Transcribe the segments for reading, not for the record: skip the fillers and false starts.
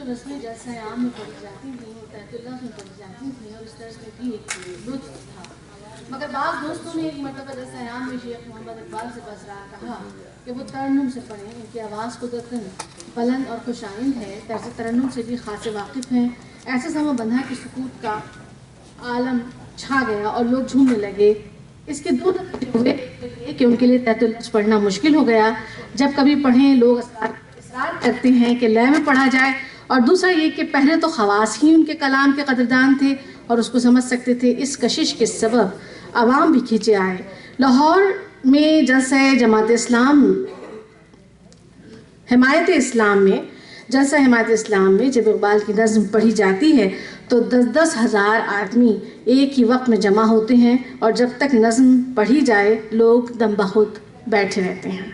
رسمیں جلسہ عام میں پڑھی جاتی تھیں اور تحت اللہ میں پڑھی جاتی تھیں اور اس طرح میں بھی ایک لطف تھا، مگر بعض دوستوں نے ایک مرتبہ جلسہ عام میں شیخ محمد اقبال سے بسرا کہا کہ وہ ترنم سے پڑھیں، ان کی آواز قدرتاً بلند اور خوش آئند ہے، طرز ترنم سے بھی خاصے واقف ہیں۔ ایسے سما بندھا کہ سکوت کا عالم چھا گیا اور لوگ جھومنے لگے۔ اس کے دو نتیجے ہوئے کہ ان کے لیے تحت اللہ پڑھنا مشکل ہو گیا، جب کبھی پڑھیں لوگ اصرار کرتے ہیں کہ لے میں پڑھا جائے، اور دوسرا یہ کہ پہلے تو خواص ہی ان کے کلام کے قدردان تھے اور اس کو سمجھ سکتے تھے، اس کشش کے سبب عوام بھی کھینچے آئے۔ لاہور میں جلسہ جماعت اسلام حمایت اسلام میں جب اقبال کی نظم پڑھی جاتی ہے تو 10-10 ہزار آدمی ایک ہی وقت میں جمع ہوتے ہیں، اور جب تک نظم پڑھی جائے لوگ دم بخود بیٹھے رہتے ہیں۔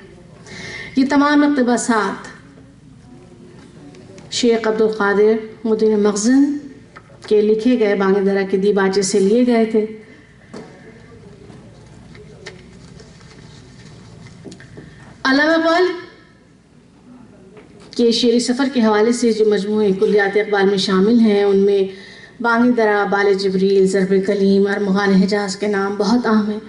یہ تمام اقتباسات شیخ عبدالقادر مدین مخزن کے لکھے گئے بانگ درہ کے دیباچے سے لیے گئے تھے۔ علامہ اقبال کے شعری سفر کے حوالے سے جو مجموعے کلیات اقبال میں شامل ہیں، ان میں بانگ درہ، بال جبریل، ضرب کلیم، ارمغان حجاز کے نام بہت اہم ہیں۔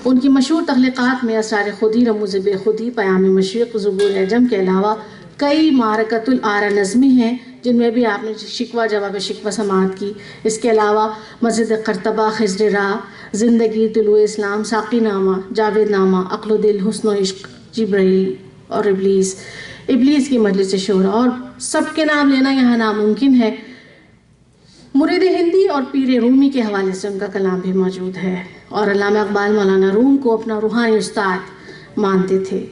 ان کی مشہور تخلیقات میں اسرار خودی، رموز بے خودی، پیام مشرق، زبور عجم کے علاوہ کئی معرکۃ الآرا نظمیں ہیں جن میں بھی آپ نے شکوہ جواب شکوہ سماعت کی۔ اس کے علاوہ مسجد قرطبہ، خضر راہ، زندگی، طلوع اسلام، ساقی نامہ، جاوید نامہ، عقل و دل، حسن و عشق، جبرائیل اور ابلیس کی مجلس شورا، اور سب کے نام لینا یہاں ناممکن ہے۔ مرید ہندی اور پیر رومی کے حوالے سے ان کا کلام بھی موجود ہے، اور علامہ اقبال مولانا روم کو اپنا روحانی استاد مانتے تھے۔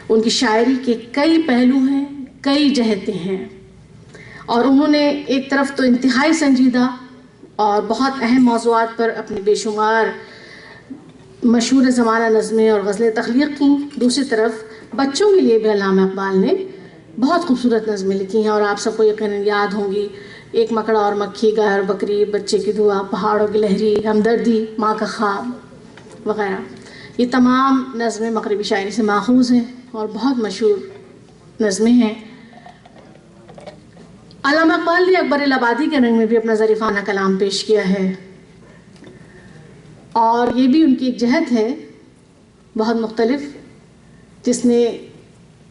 ان کی شاعری کے کئی پہلو ہیں، کئی جہتیں ہیں، اور انہوں نے ایک طرف تو انتہائی سنجیدہ اور بہت اہم موضوعات پر اپنی بے شمار مشہور زمانہ نظمیں اور غزلیں تخلیق کیں، دوسری طرف بچوں کے لیے بھی علامہ اقبال نے بہت خوبصورت نظمیں لکھی ہیں، اور آپ سب کو یقیناً یاد ہوں گی، ایک مکڑا اور مکھی، گائے اور بکری، بچے کی دعا، پہاڑوں کی لہری، ہمدردی، ماں کا خواب وغیرہ۔ یہ تمام نظمیں مغربی شاعری سے ماخوذ ہیں اور بہت مشہور نظمیں ہیں۔ علامہ اقبال نے اکبر الآبادی کے رنگ میں بھی اپنا ظریفانہ کلام پیش کیا ہے، اور یہ بھی ان کی ایک جہت ہے بہت مختلف، جس نے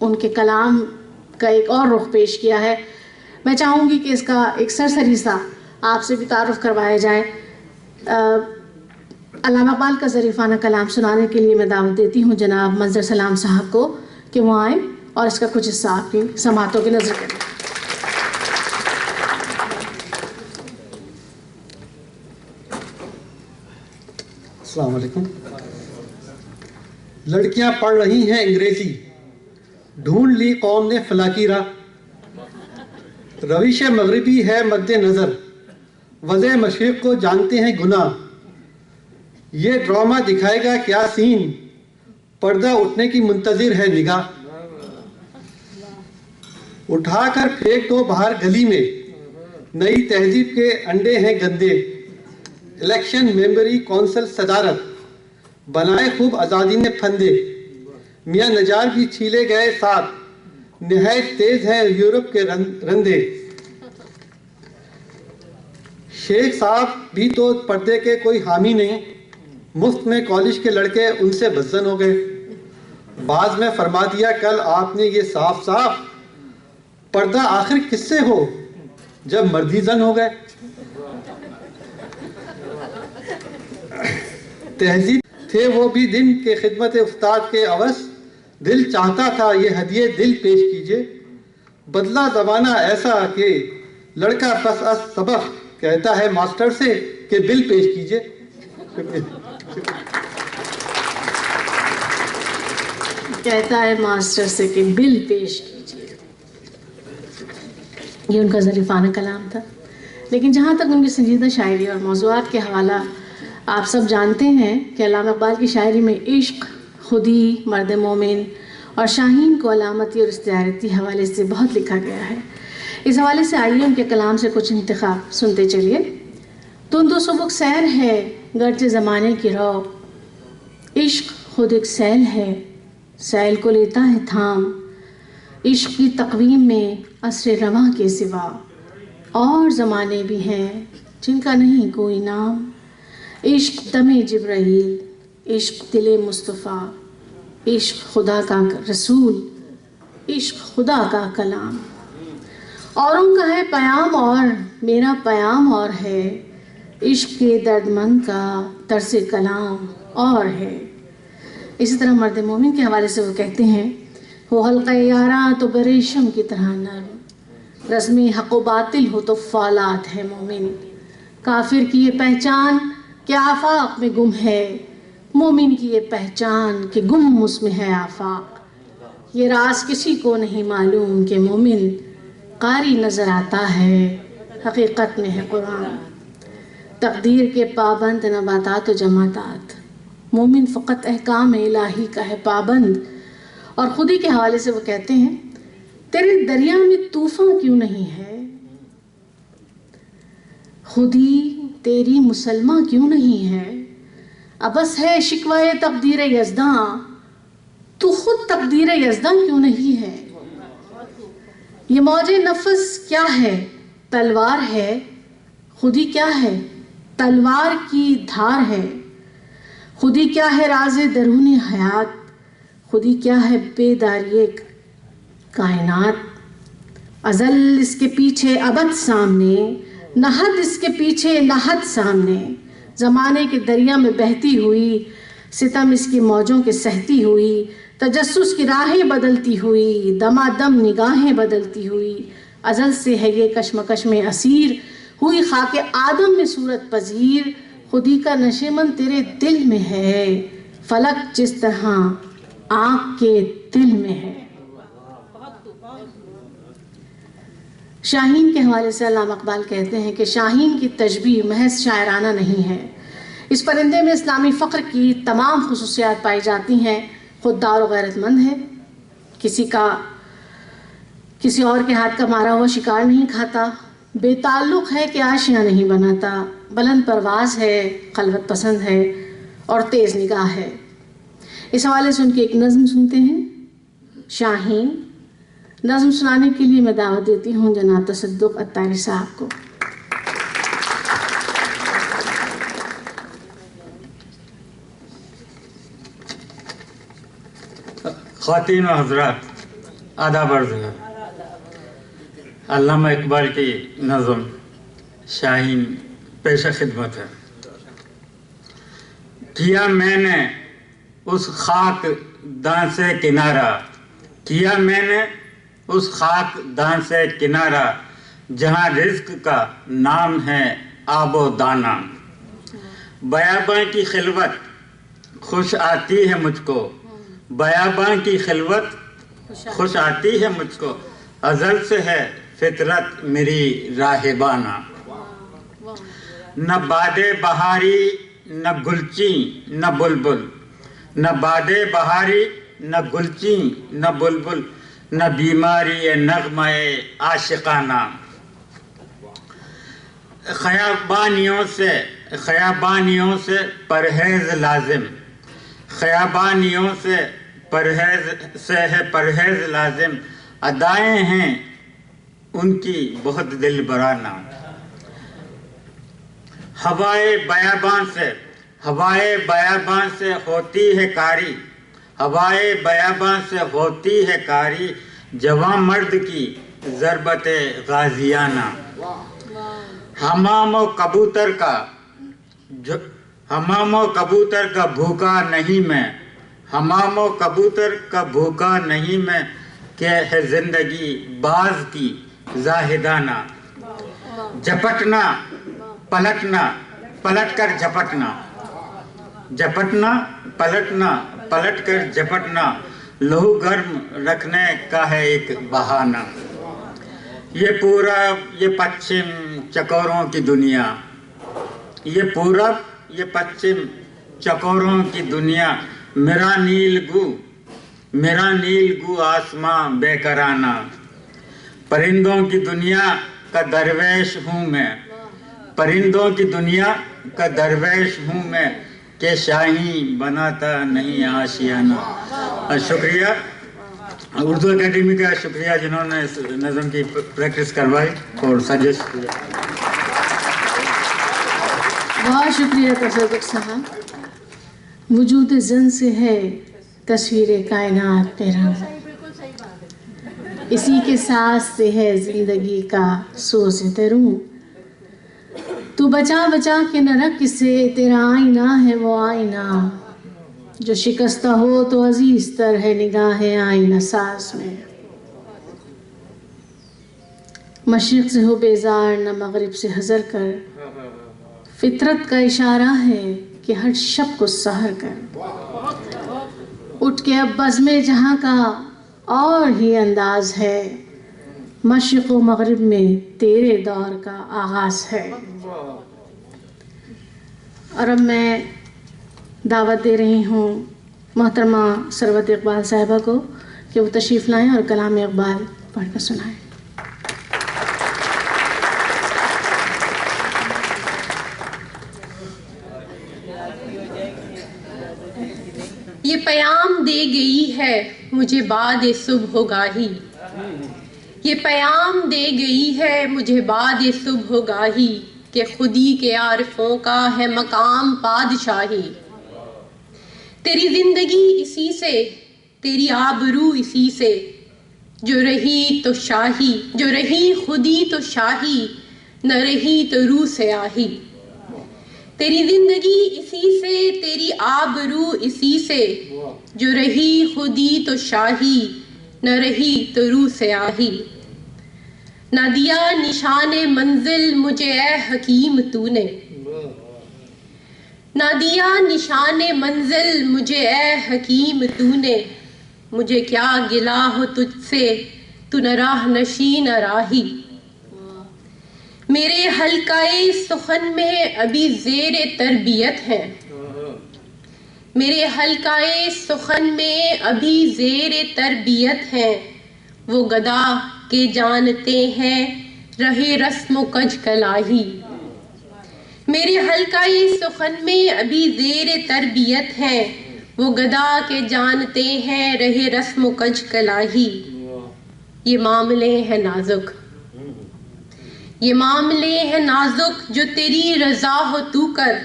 ان کے کلام کا ایک اور رخ پیش کیا ہے۔ میں چاہوں گی کہ اس کا ایک سرسری سا آپ سے بھی تعارف کروایا جائے۔ علامہ اقبال کا ظریفانہ کلام سنانے کے لیے میں دعوت دیتی ہوں جناب منظر سلام صاحب کو کہ وہ آئیں اور اس کا کچھ حصہ آپ کی سماعتوں کی نظر کریں۔ السلام علیکم۔ لڑکیاں پڑھ رہی ہیں انگریزی، ڈھونڈ لی قوم نے فلاں کی راہ، روش مغربی ہے مد نظر، وضع مشرق کو جانتے ہیں گناہ، یہ ڈرامہ دکھائے گا کیا سین، پردہ اٹھنے کی منتظر ہے نگاہ، اٹھا کر پھینک دو باہر گلی میں، نئی تہذیب کے انڈے ہیں گندے، الیکشن ممبری کونسل صدارت، بنائے خوب آزادی نے پھندے، میاں نجار بھی چھیلے گئے ساتھ، نہایت تیز ہیں یورپ کے رندے، شیخ صاحب بھی تو پردے کے کوئی حامی نہیں، مفت میں کالج کے لڑکے ان سے بزن ہو گئے، بعض میں فرما دیا کل آپ نے یہ صاف صاف، پردہ آخر کس سے ہو جب مردی زن ہو گئے، تہذیب تھے وہ بھی دن کے خدمت استاد کے عوض، دل چاہتا تھا یہ ہدیے دل پیش کیجئے، بدلہ زمانہ ایسا کہ لڑکا پس از سبق کہتا ہے ماسٹر سے کہ بل پیش کیجئے۔ کہتا ہے ماسٹر سے کہ بل پیش کیجئے، یہ ان کا ظریفانہ کلام تھا۔ لیکن جہاں تک ان کی سنجیدہ شاعری اور موضوعات کے حوالہ آپ سب جانتے ہیں کہ علامہ اقبال کی شاعری میں عشق، خودی، مرد مومن اور شاہین کو علامتی اور استعارتی حوالے سے بہت لکھا گیا ہے۔ اس حوالے سے آئیے ان کے کلام سے کچھ انتخاب سنتے چلیے۔ تند و سبک سیر ہے گرچہ زمانے کی رو، عشق خود ایک سیل ہے سیل کو لیتا ہے تھام، عشق کی تقویم میں عصر رواں کے سوا، اور زمانے بھی ہیں جن کا نہیں کوئی نام، عشق دم جبرائیل، عشق دل مصطفیٰ، عشق خدا کا رسول، عشق خدا کا کلام۔ اوروں کا ہے پیام اور میرا پیام اور ہے، عشق کے درد مند کا طرز کلام اور ہے۔ اسی طرح مرد مومن کے حوالے سے وہ کہتے ہیں، ہو حلقہ یاراں تو بریشم کی طرح نرم، رزم حق و باطل ہو تو فولاد ہے مومن، کافر کی یہ پہچان کہ آفاق میں گم ہے، مومن کی یہ پہچان کہ گم اس میں ہے آفاق۔ یہ راز کسی کو نہیں معلوم کہ مومن قاری نظر آتا ہے، حقیقت میں ہے قرآن۔ تقدیر کے پابند نباتات و جمادات، مومن فقط احکام الہی کا ہے پابند۔ اور خودی کے حوالے سے وہ کہتے ہیں، تیرے دریا میں طوفان کیوں نہیں ہے، خودی تیری مسلمہ کیوں نہیں ہے، ابس ہے شکوہ تقدیر یزداں، تو خود تقدیر یزداں کیوں نہیں ہے۔ یہ موج نفس کیا ہے، تلوار ہے، خودی کیا ہے، تلوار کی دھار ہے، خودی کیا ہے راز درون حیات، خودی کیا ہے بیداری کائنات۔ ازل اس کے پیچھے ابد سامنے، نہد اس کے پیچھے نہد سامنے، زمانے کے دریا میں بہتی ہوئی، ستم اس کی موجوں کے سہتی ہوئی، تجسس کی راہیں بدلتی ہوئی، دمادم نگاہیں بدلتی ہوئی، ازل سے ہے یہ کشمکش میں اسیر، ہوئی خاک آدم میں صورت پذیر، خودی کا نشیمن تیرے دل میں ہے، فلک جس طرح آنکھ کے دل میں ہے۔ شاہین کے حوالے سے علامہ اقبال کہتے ہیں کہ شاہین کی تشبیہ محض شاعرانہ نہیں ہے، اس پرندے میں اسلامی فخر کی تمام خصوصیات پائی جاتی ہیں۔ خوددار و غیرت مند ہے، کسی اور کے ہاتھ کا مارا ہوا شکار نہیں کھاتا، بے تعلق ہے کہ آشیاں نہیں بناتا، بلند پرواز ہے، خلوت پسند ہے اور تیز نگاہ ہے۔ اس حوالے سے ان کی ایک نظم سنتے ہیں، شاہین۔ نظم سنانے کے لیے میں دعوت دیتی ہوں جناب تصدق عطاری صاحب کو۔ خواتین و حضرات، آداب عرض ہے۔ علامہ اقبال کی نظم شاہین پیش خدمت ہے۔ کیا میں نے اس خاک دان سے کنارہ، کیا میں نے اس خاک دان سے کنارہ، جہاں رزق کا نام ہے آب و دانہ۔ بیاباں کی خلوت خوش آتی ہے مجھ کو، بیاباں کی خلوت خوش آتی ہے مجھ کو، ازل سے ہے فطرت میری راہبانہ۔ نہ باد بہاری نہ گلچیں نہ بلبل، نہ باد بہاری نہ گلچیں نہ بلبل، نہ بیماری نغمہ عاشقانہ۔ خیابانیوں سے پرہیز لازم، خیابانیوں سے پرہیز لازم، ادائیں ہیں ان کی بہت دل برانہ۔ ہوائے بیاباں سے ہوتی ہے کاری، ہوائے بیاباں سے ہوتی ہے کاری، جوان مرد کی ضربت غازیانہ۔ حمام و کبوتر کا بھوکا نہیں میں، حمام و کبوتر کا بھوکا نہیں میں، کہ ہے زندگی باز کی زاہدانہ۔ جھپٹنا پلٹنا پلٹ کر جھپٹنا، جھپٹنا پلٹنا پلٹ کر جھپٹنا، لہو گرم رکھنے کا ہے ایک بہانہ۔ یہ پورب یہ پچھم چکوروں کی دنیا، یہ پورب یہ پچھم چکوروں کی دنیا، میرا نیل گو آسماں بے کرانہ۔ پرندوں کی دنیا کا درویش ہوں میں، پرندوں کی دنیا کا درویش ہوں میں، کہ شاہین بناتا نہیں آشیانہ۔ شکریہ۔ اردو اکیڈمی کا شکریہ جنہوں نے اس نظم کی پریکٹس کروائی اور سجیسٹ کیا. بہت شکریہ تصدق صاحب. وجود زن سے ہے تصویر کائنات پہ رنگ، اسی کے ساز سے ہے زندگی کا سوز دروں. تو بچا بچا کے نہ رکھ اسے، تیرا آئینہ ہے وہ آئینہ، جو شکستہ ہو تو عزیز تر ہے نگاہ آئینہ ساز میں. مشرق سے ہو بیزار نہ مغرب سے حذر کر، فطرت کا اشارہ ہے کہ ہر شب کو سحر کر. اٹھ کے اب بزم جہاں کا اور ہی انداز ہے، مشرق و مغرب میں تیرے دور کا آغاز ہے. اور اب میں دعوت دے رہی ہوں محترمہ ثروت اقبال صاحبہ کو کہ وہ تشریف لائیں اور کلام اقبال پڑھ کر سنائیں. یہ پیام دے گئی ہے مجھے بعد صبح گاہی، یہ پیام دے گئی ہے مجھے بعد صبح گاہی، کہ خودی کے عارفوں کا ہے مقام پادشاہی. تیری زندگی اسی سے، تیری آبرو اسی سے، جو رہی تو شاہی، جو رہی خودی تو شاہی، نہ رہی تو روح سے آہی. تیری زندگی اسی سے، تیری آبرو اسی سے، جو رہی خودی تو شاہی، نہ رہی تو روح سے آہی. نہ دیا نشان منزل مجھے اے حکیم تو نے، نہ دیا نشان منزل مجھے اے حکیم تو نے. مجھے کیا گلا ہو تجھ سے، تو نہ راہ نشین نہ راہی. میرے حلقہ سخن میں ابھی زیر تربیت ہیں، میرے حلقہ سخن میں ابھی زیر تربیت ہیں. وہ گدا کے جانتے ہیں رہے رسم و کج کلاہی. میرے حلقہ سخن میں ابھی زیر تربیت ہیں، وہ گدا کے جانتے ہیں رہے رسم و کج کلاہی. یہ معاملے ہیں نازک، یہ معاملے ہیں نازک، جو تیری رضا ہو تو کر،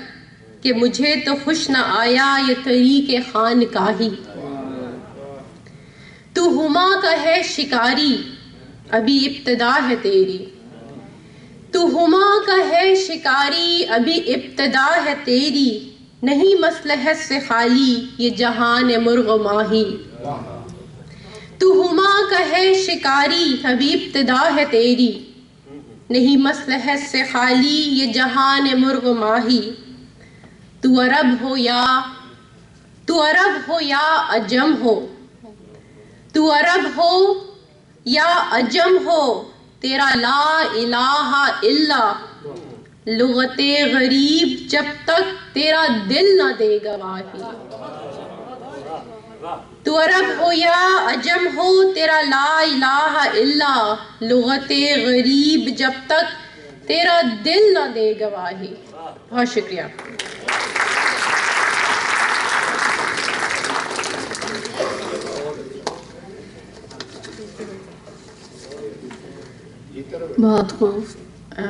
کہ مجھے تو خوش نہ آیا یہ طریق خانقاہی. تو ہما کا ہے شکاری ابھی ابتدا ہے تیری، تو ہما کا ہے شکاری ابھی ابتدا ہے تیری. نہیں مصلحت سے خالی یہ جہان مرغ ماہی. تو ہما کا ہے شکاری ابھی ابتدا ہے تیری، نہیں مصلحت سے خالی یہ جہان مرغ ماہی. تو عرب ہو یا عجم ہو، تو عرب ہو یا عجم ہو، تیرا لا الہ الا لغت غریب جب تک تیرا دل نہ دے گواہی. تو عرب ہو یا عجم ہو، تیرا لا الہ الا لغت غریب جب تک تیرا دل نہ دے گواہی. بہت شکریہ. بہت خوب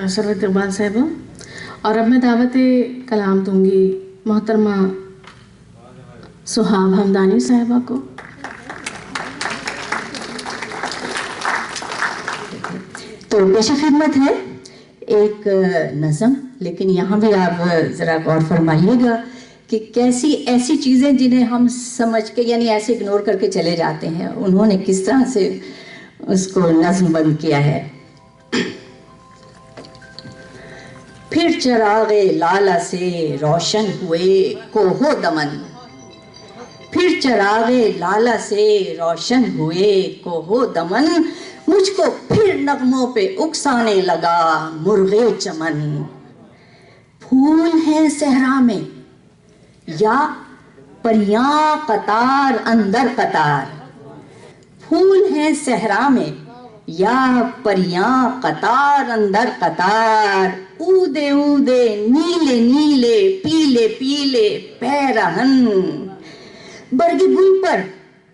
ثروت اقبال صاحبہ. اور اب میں دعوت کلام دوں گی محترمہ سہاب ہمدانی صاحبہ کو. تو پیش خدمت ہے ایک نظم، لیکن یہاں بھی آپ ذرا غور فرمائیے گا کہ کیسی ایسی چیزیں جنہیں ہم سمجھ کے یعنی ایسے اگنور کر کے چلے جاتے ہیں، انہوں نے کس طرح سے اس کو نظم بند کیا ہے. پھر چراغ لالہ سے روشن ہوئے کوہو دمن، پھر چراغ لالہ سے روشن ہوئے کوہو دمن، مجھ کو پھر نغموں پہ اکسانے لگا مرغ چمن. پھول ہیں صحرا میں یا پریاں قطار اندر قطار، پھول ہیں صحرا میں یا پریاں قطار اندر قطار، اودے اودے نیلے نیلے پیلے پیلے پیرہن، برگ گل پر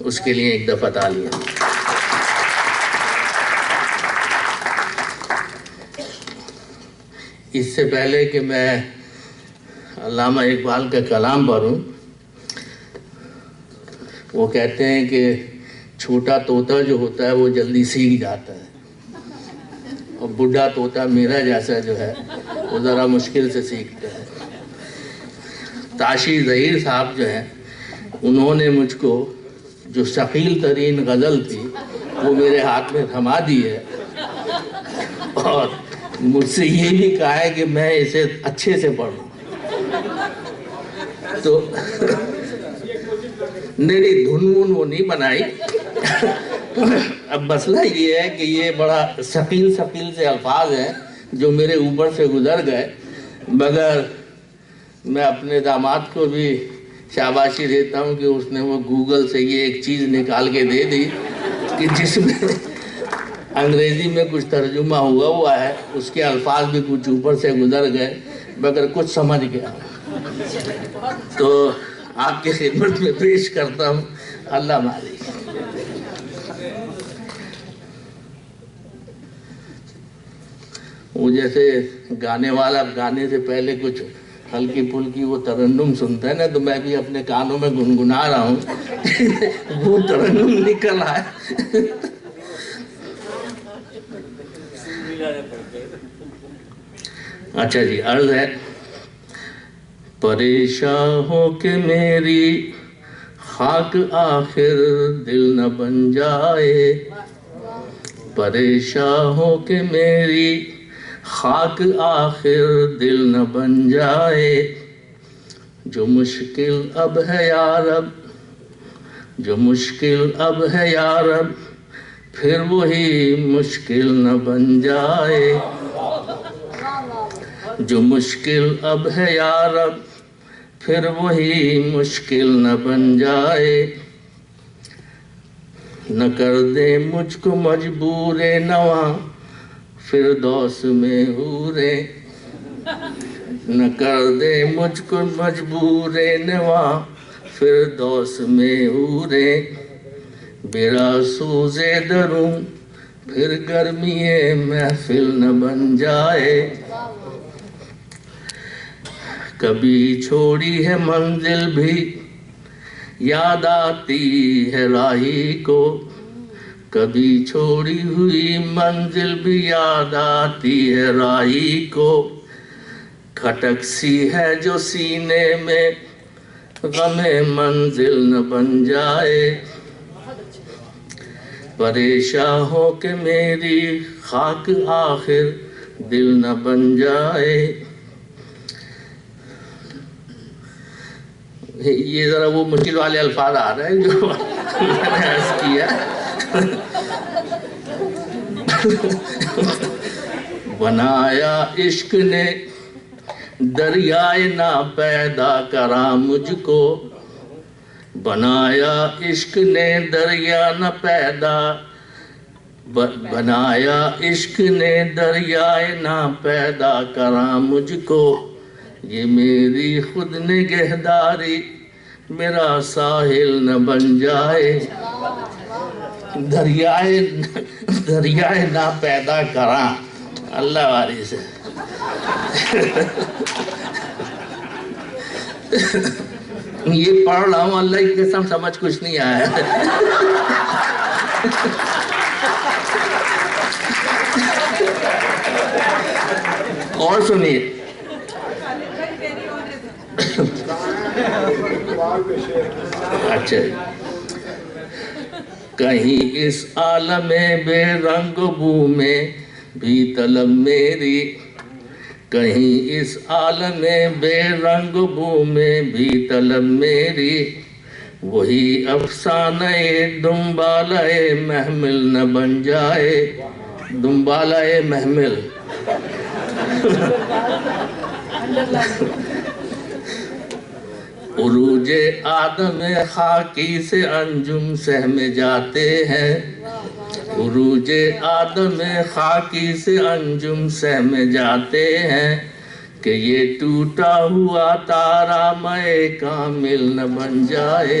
اس کے لیے ایک دفعہ تالیاں. اس سے پہلے کہ میں علامہ اقبال کا کلام پڑھوں، وہ کہتے ہیں کہ چھوٹا طوطا جو ہوتا ہے وہ جلدی سیکھ جاتا ہے، اور بڈھا طوطا میرا جیسا جو ہے وہ ذرا مشکل سے سیکھتا ہے. تاشی ظہیر صاحب جو ہیں، انہوں نے مجھ کو جو ثقیل ترین غزل تھی وہ میرے ہاتھ میں تھما دی ہے، اور مجھ سے یہ بھی کہا ہے کہ میں اسے اچھے سے پڑھوں. تو نہیں دھن ون وہ نہیں بنائی. اب مسئلہ یہ ہے کہ یہ بڑا ثقیل سے الفاظ ہیں جو میرے اوپر سے گزر گئے، مگر میں اپنے داماد کو بھی شاباشی دیتا ہوں کہ اس نے وہ گوگل سے یہ ایک چیز نکال کے دے دی کہ جس میں انگریزی میں کچھ ترجمہ ہوا ہے، اس کے الفاظ بھی کچھ اوپر سے گزر گئے مگر کچھ سمجھ گیا. تو آپ کی خدمت میں پیش کرتا ہوں اللہ مالک. وہ جیسے گانے والا گانے سے پہلے کچھ ہلکی پھلکی وہ ترنم سنتا ہے نا، تو میں بھی اپنے کانوں میں گنگنا رہا ہوں. وہ ترنم نکل آئے. اچھا جی، عرض ہے: پریشان ہو کہ میری خاک آخر دل نہ بن جائے، پریشان ہو کہ میری خاک آخر دل نہ بن جائے. جو مشکل اب ہے یا رب، جو مشکل اب ہے یا رب، پھر وہی مشکل نہ بن جائے. جو مشکل اب ہے یا رب، پھر وہی مشکل نہ بن جائے. نہ کر دے مجھ کو مجبور نواں فردوس میں حورے، نہ کر دے مجھ کو مجبور نواں فردوس میں حورے. میرا سوزے دروں پھر گرمی محفل نہ بن جائے. کبھی چھوڑی ہے منزل بھی یاد آتی ہے راہی کو، کبھی چھوڑی ہوئی منزل بھی یاد آتی ہے راہی کو. کھٹک سی ہے جو سینے میں غم منزل نہ بن جائے. پریشان ہو کہ میری خاک آخر دل نہ بن جائے. یہ ذرا وہ مشکل والے الفاظ آ رہے ہیں جو میں نے عرض کیا. بنایا عشق نے دریائے نا پیدا کرا مجھ کو، بنایا عشق نے دریا نہ پیدا، بنایا عشق نے دریائے نہ پیدا کرا مجھ کو. یہ میری خود نگہداری میرا ساحل نہ بن جائے. دریائے نہ پیدا کرا اللہ والی سے. یہ پڑھ رہا ہوں، اللہ کی قسم سمجھ کچھ نہیں آیا. اور سنیے. اچھا، کہیں اس عالم بے رنگ بو میں بھی طلب میری، کہیں اس عالم بے رنگ بو میں بھی طلب میری. وہی افسانہ دنبالہ محمل نہ بن جائے. دنبالہ محمل. عروج آدم خاکی سے انجم سہمے جاتے ہیں، عروج آدم خاکی سے انجم سہمے جاتے ہیں. کہ یہ ٹوٹا ہوا تارا میں کامل نہ بن جائے.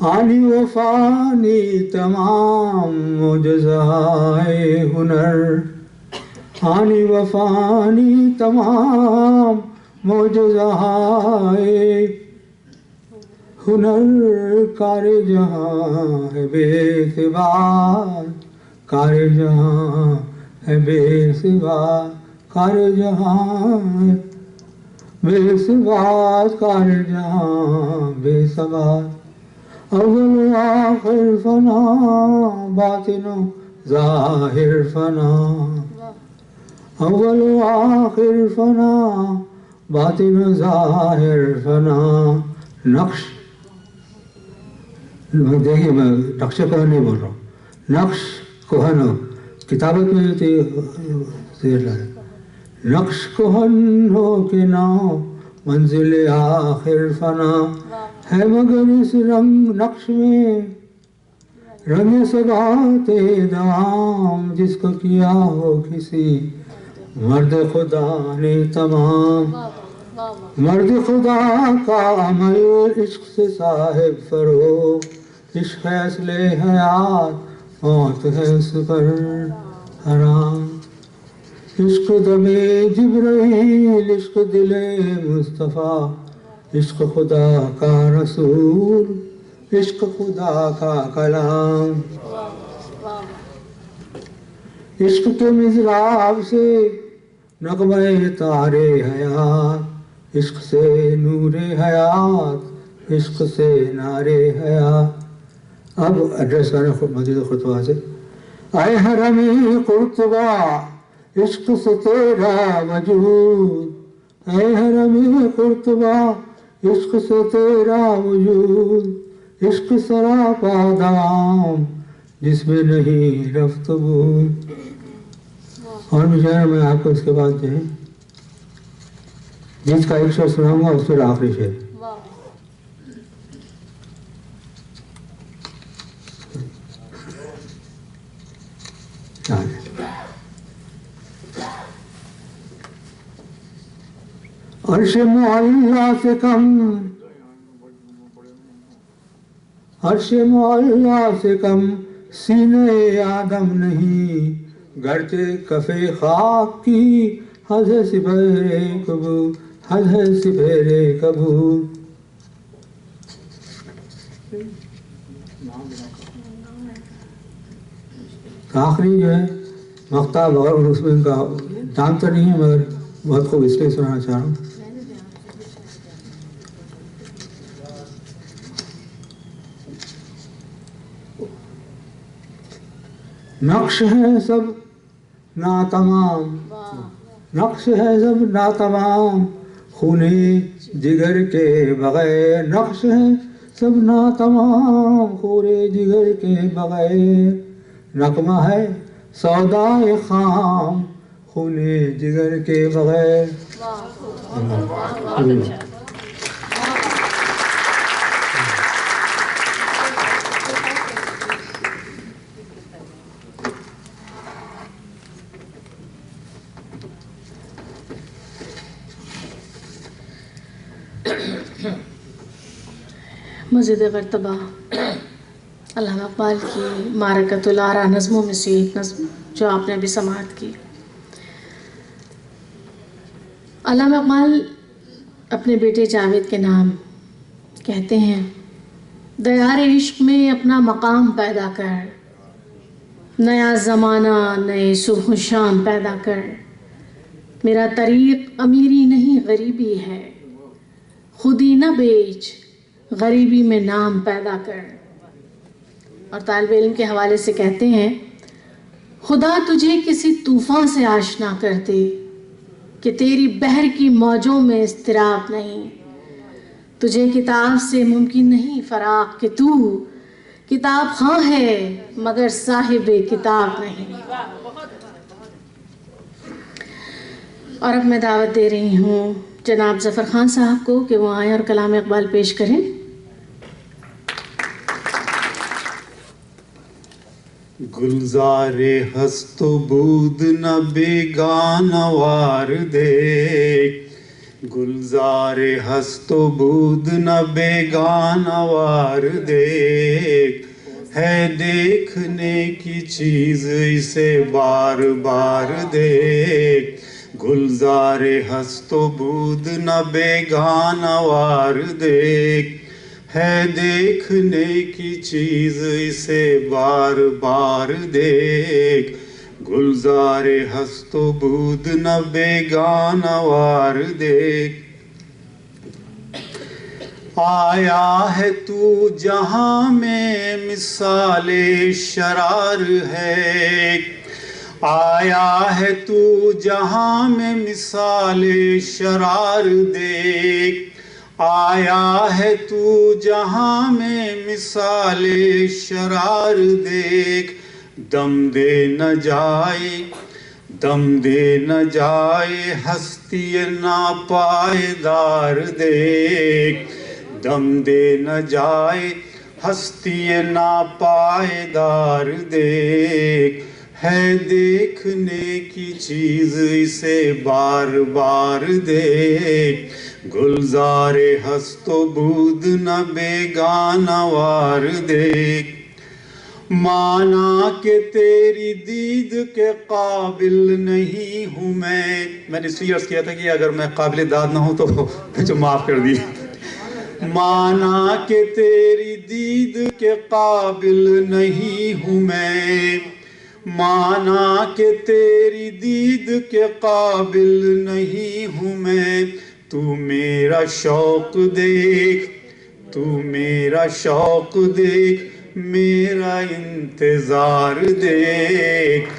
آنی و فانی تمام معجزۂ ہنر، آنی و فانی تمام معجزۂ ہنر، کار جہاں ہے بے سبا، کار جہاں ہے بے سبا، کار جہاں ہے بے سبا، کار جہاں بے سبا، اول و آخر فنا، باطن و ظاہر فنا، اول و آخر فنا، باطن و ظاہر فنا، نقش، دیکھیے میں نقش کوہن نہیں بول رہا ہوں، نقش کوہن کتابت میں زیر لائے، نقش کوہن ہو کے ناؤ منزل آخر فنا، ہے مگر اس رنگ نقش میں رنگ سبات دوام، جس کو کیا ہو کسی مرد خدا نے تمام، مرد خدا کا عمل عشق سے صاحب فروغ، عشق ہے اصل حیات، موت ہے اس پر حرام، عشق دم جبرائیل، عشق دل مصطفیٰ، عشق خدا کا رسول، عشق خدا کا کلام، عشق کے مضراب سے نغمہ تار حیات، عشق سے نور حیات، عشق سے نار حیات۔ اب ایڈریس کریں مزید خطبہ سے، اے حرم قرطبہ عشق سے تیرا وجود، اے حرم قرطبہ عشق سے تیرا وجود، عشق سراپا دوام جس میں نہیں رفت بود۔ اور مجھے میں آپ کو اس کے بعد جو ہے جس کا ایک شعر سناؤں گا اس پھر آخری شعر۔ عرش معلا سے کم، عرش معلا سے کم سینے آدم نہیں، گرچہ کف خاک کی حد ہے سپہر کبوت، حد ہے سپہر کبوت۔ آخری جو ہے مقطع اور اس میں ان کا نام تو نہیں ہے مگر بہت خوب اس لیے سنانا چاہ رہا ہوں۔ نقش ہے سب ناتمام، نقش ہے سب ناتمام خونے جگر کے بغیر، نقش ہے سب ناتمام خونے جگر کے بغیر، نغمہ ہے سودائے خام خونے جگر کے بغیر۔ مزید مرتبہ علامہ اقبال کی معرکۃ الآراء نظموں میں سے ایک نظم جو آپ نے ابھی سماعت کی۔ علامہ اقبال اپنے بیٹے جاوید کے نام کہتے ہیں، دیار عشق میں اپنا مقام پیدا کر، نیا زمانہ نئے صبح و شام پیدا کر، میرا طریق امیری نہیں غریبی ہے، خودی نہ بیچ غریبی میں نام پیدا کر۔ اور طالب علم کے حوالے سے کہتے ہیں، خدا تجھے کسی طوفان سے آشنا کر دے کہ تیری بحر کی موجوں میں اضطراب نہیں، تجھے کتاب سے ممکن نہیں فراق کہ تو کتاب خواں ہے مگر صاحب کتاب نہیں۔ اور اب میں دعوت دے رہی ہوں جناب ظفر خان صاحب کو کہ وہ آئیں اور کلام اقبال پیش کریں۔ گلزار ہست و بود نہ بیگانہ وار دیکھ، گلزار ہست و بود نہ بیگانوار دیکھ، ہے دیکھنے کی چیز اسے بار بار دیکھ، گلزار ہست و بود نہ بیگانوار دیکھ، ہے دیکھنے کی چیز اسے بار بار دیکھ، گلزار ہست و بود نہ بیگانوار دیکھ۔ آیا ہے تو جہاں میں مثال شرار ہے، آیا ہے تو جہاں میں مثال شرار دیکھ، آیا ہے تو جہاں میں مثال شرار دیکھ، دم دے نہ جائے، دم دے نہ جائے ہستی ناپائیدار دیکھ، دم دے نہ جائے ہستی ناپائیدار دیکھ، ہے دیکھنے کی چیز اسے بار بار دیکھ، گلزار ہست و بود نہ بیگانوار دیکھ۔ مانا کہ تیری دید کے قابل نہیں ہوں میں نے اس لیے عرض کیا تھا کہ اگر میں قابل داد نہ ہوں تو مجھے معاف کر دی۔ مانا کہ تیری دید کے قابل نہیں ہوں میں، مانا کہ تیری دید کے قابل نہیں ہوں میں، تو میرا شوق دیکھ، تو میرا شوق دیکھ، میرا انتظار دیکھ،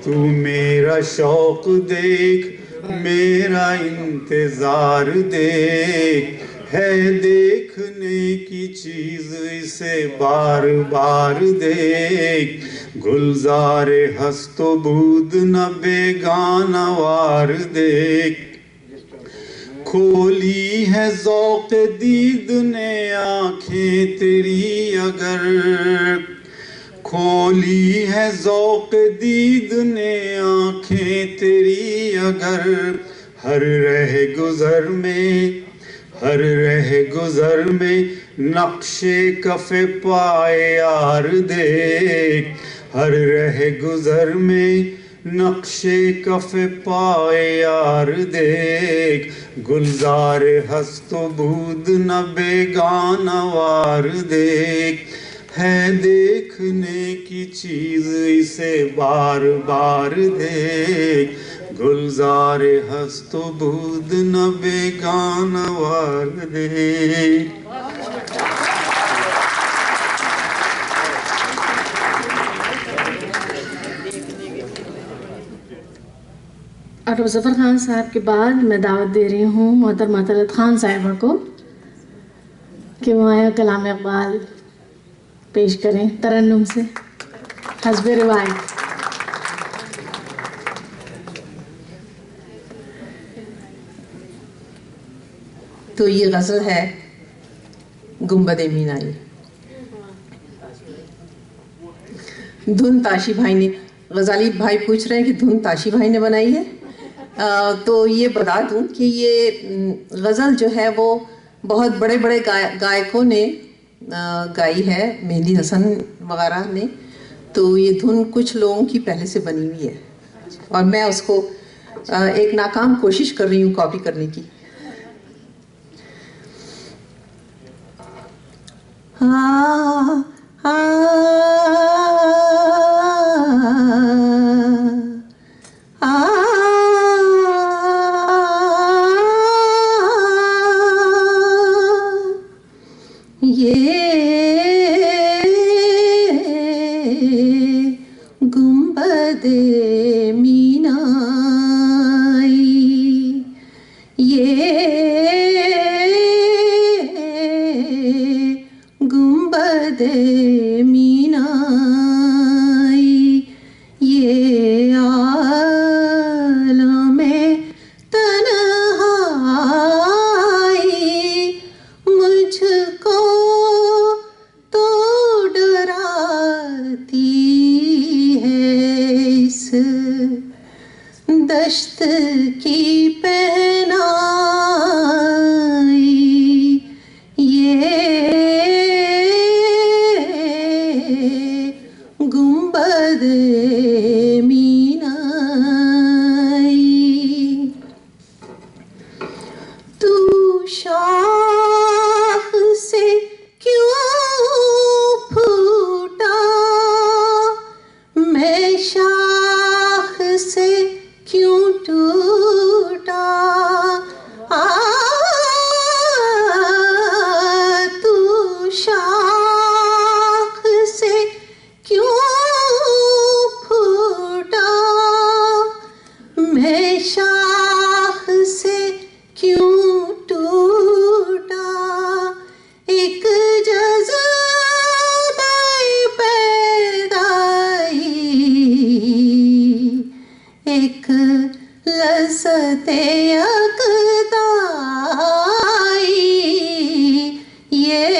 تو میرا شوق دیکھ، میرا انتظار دیکھ، ہے دیکھنے کی چیز اسے بار بار دیکھ، گلزار ہست و بود نہ بیگانوار دیکھ۔ کھولی ہے ذوق دید نے آنکھیں تیری اگر، کھولی ہے ذوق دید نے آنکھیں تیری اگر، ہر رہ گزر میں، ہر رہ گزر میں نقش کف پائے یار دیکھ، ہر رہ گزر میں نقش کف پائے یار دیکھ، گلزار ہست و بود نہ بیگانوار دیکھ، ہے دیکھنے کی چیز اسے بار بار دیکھ، گلزار ہست و بود نہ بیگانوار دیکھ۔ اور مظفر خان صاحب کے بعد میں دعوت دے رہی ہوں محترمہ طلعت خان صاحبہ کو کہ وہ آیا کلام اقبال پیش کریں ترنم سے حسب روایت۔ تو یہ غزل ہے گنبد مینائی۔ دھن تاشی بھائی نے، غزالی بھائی پوچھ رہے ہیں کہ دھن تاشی بھائی نے بنائی ہے، تو یہ بتا دوں کہ یہ غزل جو ہے وہ بہت بڑے بڑے گائکوں نے گائی ہے، مہدی حسن وغیرہ نے، تو یہ دھن کچھ لوگوں کی پہلے سے بنی ہوئی ہے اور میں اس کو ایک ناکام کوشش کر رہی ہوں کاپی کرنے کی۔ گنبد مینائی، گنبد مینائی، یہ عالم تنہائی مجھ کو تو ڈراتی ہے، اس دشت کی پہنائی میں شاخ سے کیوں ٹوٹا ایک جذبہ پیدائی، ایک لذت یکتائی، یہ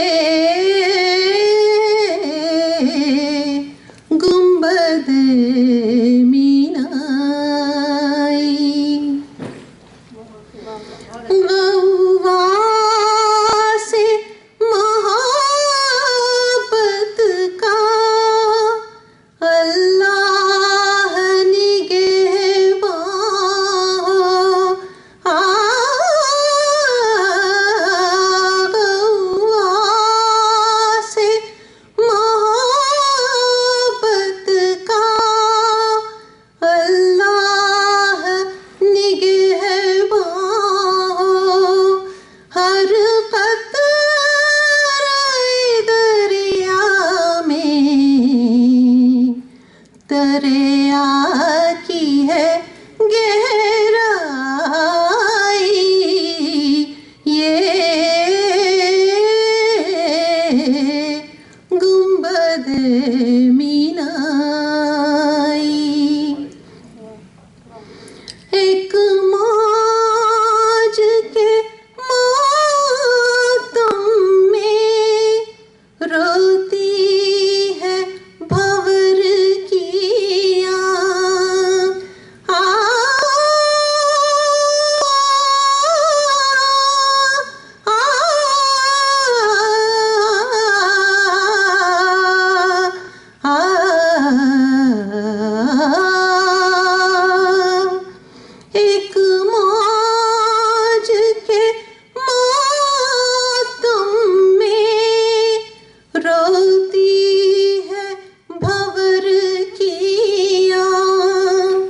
گنبد مینائی، غواص محبت کا اللہ نگہباں، غواص محبت کا اللہ نگہباں، ہر قطرہ دریا میں دریا کی ہے گہرائی، یہ گنبد مینائی، ایک موج کے ماتم میں روتی ہے بھور کی آنکھ، ایک موج کے ماتم میں روتی ہے بھور کی آنکھ،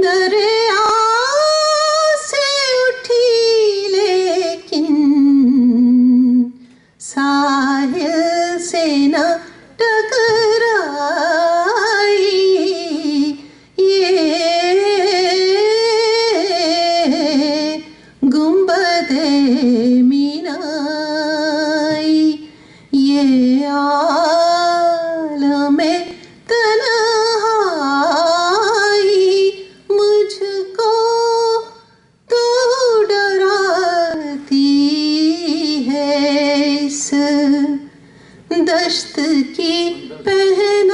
دریا سے اٹھی لیکن ساحل سے نہ ٹکرائی، یہ گنبد مینائی، یہ عالم تنہائی مجھ کو تو ڈراتی ہے، اس دشت کی پہنائی،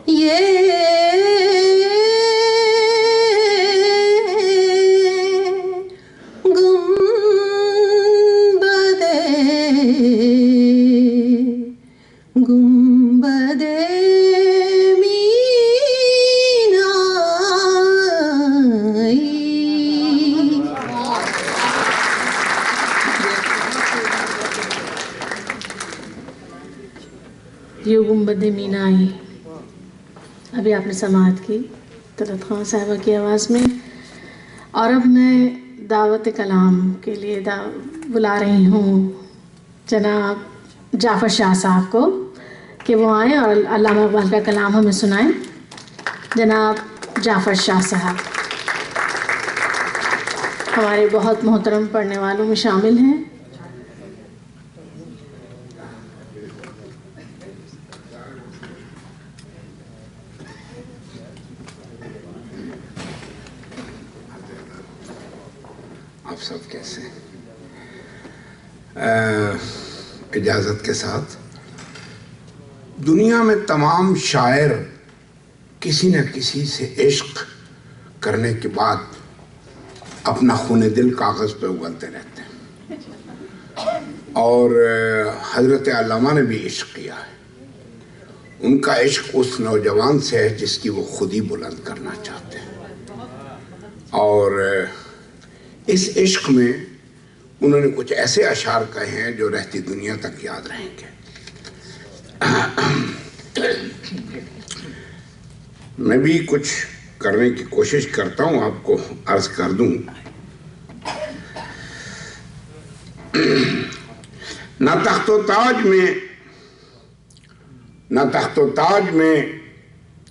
یہ گنبد گنبد مینائی۔ یہ گنبد مینائی ابھی آپ نے سماعت کی طلعت خان صاحبہ کی آواز میں، اور اب میں دعوت کلام کے لیے بلا رہی ہوں جناب جعفر شاہ صاحب کو کہ وہ آئیں اور علامہ اقبال کا کلام ہمیں سنائیں۔ جناب جعفر شاہ صاحب ہمارے بہت محترم پڑھنے والوں میں شامل ہیں۔ آپ سب کیسے ہیں؟ اجازت کے ساتھ، دنیا میں تمام شاعر کسی نہ کسی سے عشق کرنے کے بعد اپنا خون دل کاغذ پہ اگلتے رہتے ہیں، اور حضرت علامہ نے بھی عشق کیا ہے۔ ان کا عشق اس نوجوان سے ہے جس کی وہ خود ہی بلند کرنا چاہتے ہیں، اور اس عشق میں انہوں نے کچھ ایسے اشعار کہے ہیں جو رہتی دنیا تک یاد رہیں گے۔ میں بھی کچھ کرنے کی کوشش کرتا ہوں، آپ کو عرض کر دوں۔ نہ تخت و تاج میں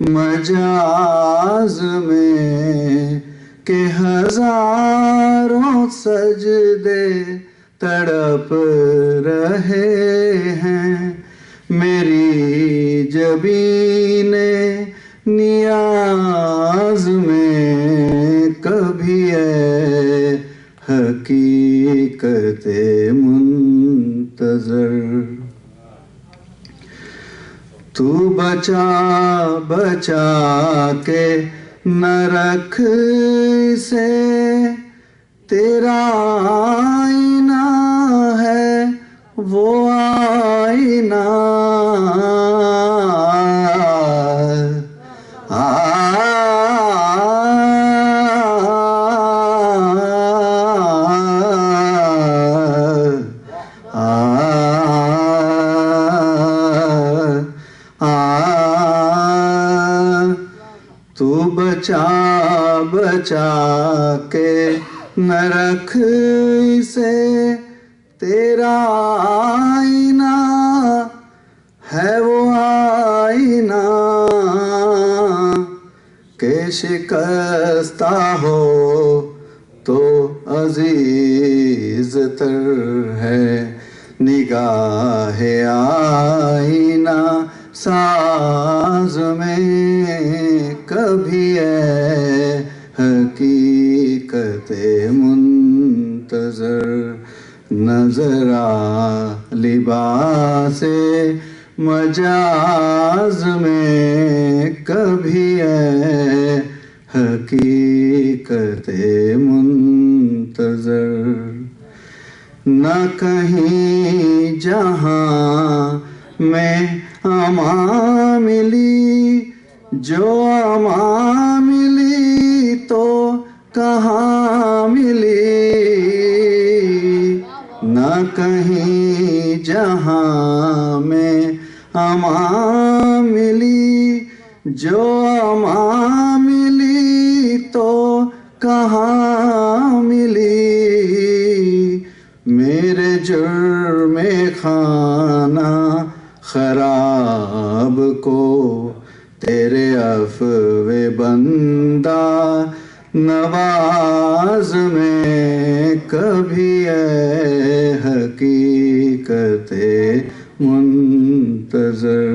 مجاز میں کہ ہزاروں سجدے تڑپ رہے ہیں میری جبین نیاز میں کبھی اے حقیقت منتظر تو بچا بچا کے نہ رکھ اسے تیرا آئینہ ہے وہ آئینہ تو بچا بچا کے نہ رکھ اسے تیرا آئینہ ہے وہ آئینہ کہ شکستہ ہو تو عزیز تر ہے نگاہ آئینہ ساز میں کبھی اے حقیقت منتظر نظر آ لباس مجاز میں کبھی اے حقیقت منتظر نہ کہیں جہاں میں امان ملی جو امان ملی تو کہاں ملی نہ کہیں جہاں میں امان ملی جو امان ملی تو کہاں ملی میرے جرم خانہ خراب کو تیرے عفو بندہ نواز میں کبھی اے حقیقت منتظر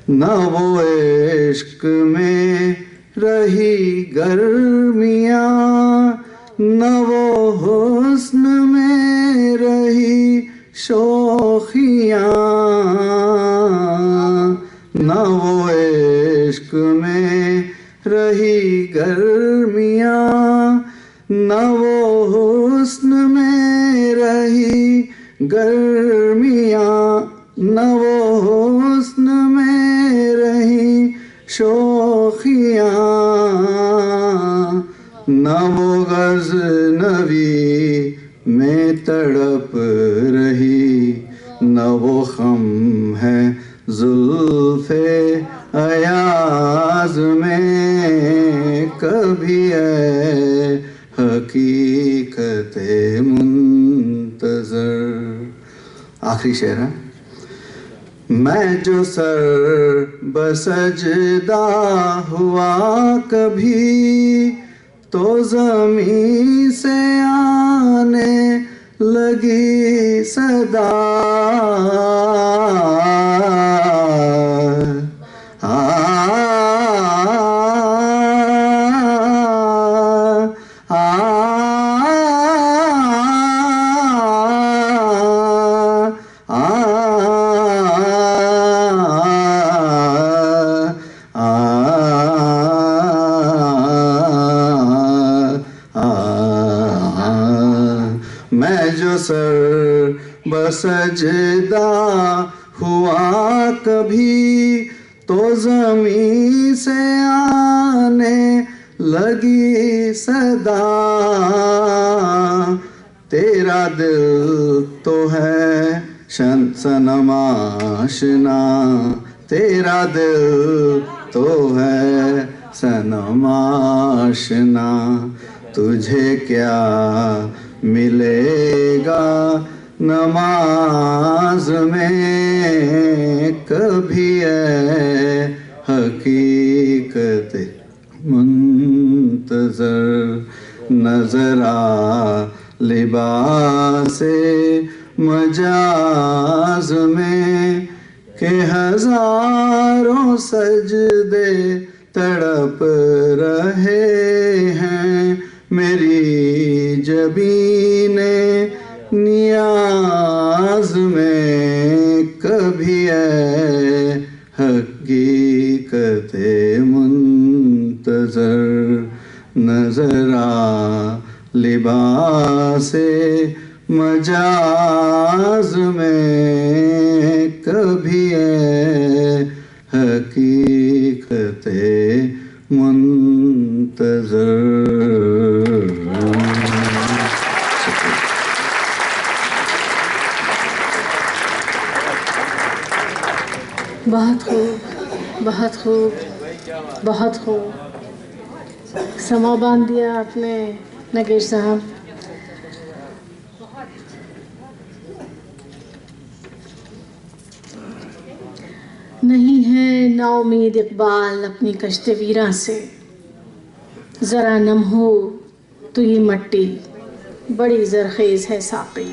نہ وہ عشق میں رہی گرمیاں نہ وہ حسن میں رہی شوخیاں نہ وہ عشق میں رہی گرمیاں نہ وہ حسن میں رہی گرمیاں نہ وہ حسن میں رہی شوخیاں نہ وہ غزنوی میں تڑپ رہی نہ وہ خم ہے زلف ایاز میں کبھی اے حقیقت منتظر آخری شعر ہے میں جو سر بسجدہ ہوا کبھی تو زمین سے آنے لگی صدا میں جو سر بسجدہ ہوا کبھی تو زمین سے آنے لگی صدا تیرا دل تو ہے صنم آشنا تیرا دل تو ہے صنم آشنا تجھے کیا ملے گا نماز میں کبھی اے حق منتظر نظر آ لباس مجاز میں کہ ہزاروں سجدے تڑپ رہے ہیں میری جبین نیاز میں کبھی اے حقیقت منتظر نظر آ لباس مجاز میں کبھی اے حقیقت منتظر. بہت خوب، بہت خوب، بہت خوب. سما باندھ دیا آپ نے نگیر صاحب. نہیں ہے نا امید اقبال اپنی کشت ویراں سے، ذرا نم ہو تو یہ مٹی بڑی زرخیز ہے ساقی.